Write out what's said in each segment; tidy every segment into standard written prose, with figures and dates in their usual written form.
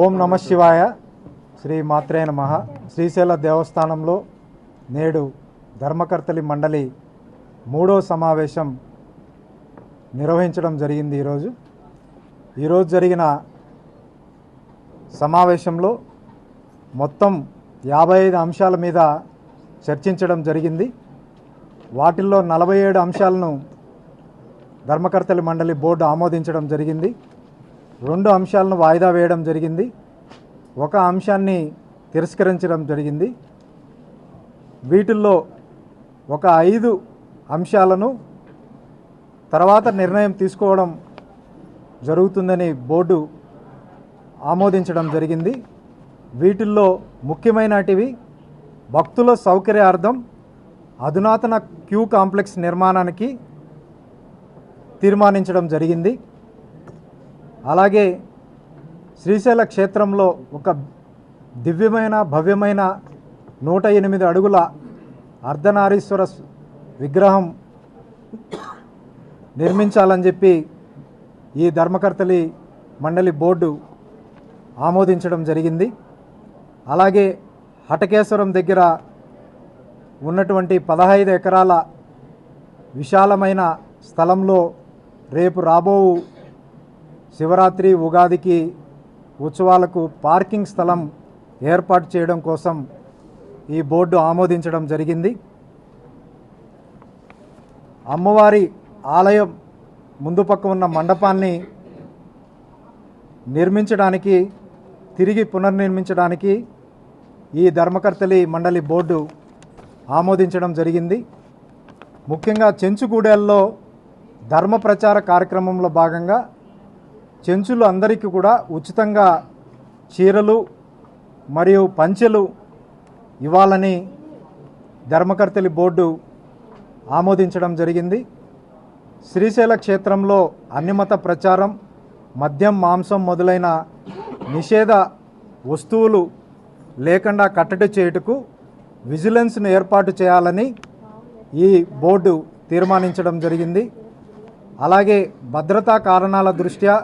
ఓం నమ శివాయ. శ్రీ మాత్రే నమః. శ్రీశైల దేవస్థానంలో నేడు ధర్మకర్తలి మండలి 3వ సమావేశం నిర్వహించడం జరిగింది. ఈరోజు జరిగిన సమావేశంలో మొత్తం 55 అంశాల మీద చర్చించడం జరిగింది. వాటిల్లో 47 అంశాలను ధర్మకర్తలి మండలి బోర్డు ఆమోదించడం జరిగింది. 2 అంశాలను వాయిదా వేయడం జరిగింది. 1 అంశాన్ని తిరస్కరించడం జరిగింది. వీటిల్లో ఒక 5 అంశాలను తర్వాత నిర్ణయం తీసుకోవడం జరుగుతుందని బోర్డు ఆమోదించడం జరిగింది. వీటిల్లో ముఖ్యమైనటివి భక్తుల సౌకర్యార్థం అధునాతన క్యూ కాంప్లెక్స్ నిర్మాణానికి తీర్మానించడం జరిగింది. అలాగే శ్రీశైల క్షేత్రంలో ఒక దివ్యమైన భవ్యమైన 108 అడుగుల అర్ధనారీశ్వర విగ్రహం నిర్మించాలని చెప్పి ఈ ధర్మకర్తలి మండలి బోర్డు ఆమోదించడం జరిగింది. అలాగే హటకేశ్వరం దగ్గర ఉన్నటువంటి 15 ఎకరాల విశాలమైన స్థలంలో రేపు రాబో శివరాత్రి ఉగాదికి ఉత్సవాలకు పార్కింగ్ స్థలం ఏర్పాటు చేయడం కోసం ఈ బోర్డు ఆమోదించడం జరిగింది. అమ్మవారి ఆలయం ముందు పక్క ఉన్న మండపాన్ని నిర్మించడానికి తిరిగి పునర్నిర్మించడానికి ఈ ధర్మకర్తలి మండలి బోర్డు ఆమోదించడం జరిగింది. ముఖ్యంగా చెంచుగూడెల్లో ధర్మ ప్రచార కార్యక్రమంలో భాగంగా చెంచులు అందరికీ కూడా ఉచితంగా చీరలు మరియు పంచెలు ఇవ్వాలని ధర్మకర్తలి బోర్డు ఆమోదించడం జరిగింది. శ్రీశైల క్షేత్రంలో అన్ని మత ప్రచారం, మద్యం, మాంసం మొదలైన నిషేధ వస్తువులు లేకుండా కట్టడి చేయుటకు విజిలెన్స్ను ఏర్పాటు చేయాలని ఈ బోర్డు తీర్మానించడం జరిగింది. అలాగే భద్రతా కారణాల దృష్ట్యా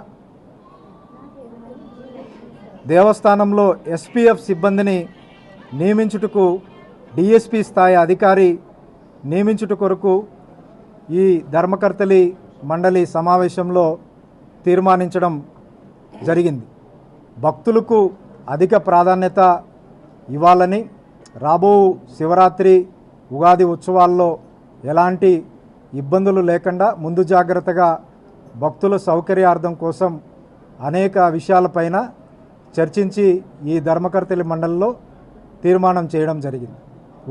దేవస్థానంలో ఎస్పీఎఫ్ సిబ్బందిని నియమించుటకు డిఎస్పీ స్థాయి అధికారి నియమించుట కొరకు ఈ ధర్మకర్తలి మండలి సమావేశంలో తీర్మానించడం జరిగింది. భక్తులకు అధిక ప్రాధాన్యత ఇవ్వాలని, రాబో శివరాత్రి ఉగాది ఉత్సవాల్లో ఎలాంటి ఇబ్బందులు లేకుండా ముందు జాగ్రత్తగా భక్తుల సౌకర్యార్థం కోసం అనేక విషయాలపైన చర్చించి ఈ ధర్మకర్తలి మండలిలో తీర్మానం చేయడం జరిగింది.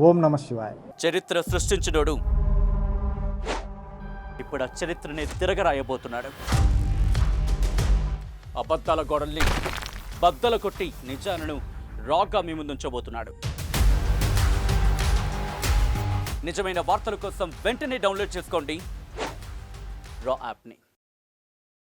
ఓం నమ శివాయ. చరిత్ర సృష్టించినోడు ఇప్పుడు ఆ చరిత్రని తిరగరాయబోతున్నాడు. అబద్ధాల గోడల్ని బద్దలు కొట్టి నిజాలను రాగా మీ ముందుంచబోతున్నాడు. నిజమైన వార్తల కోసం వెంటనే డౌన్లోడ్ చేసుకోండి రా యాప్ని.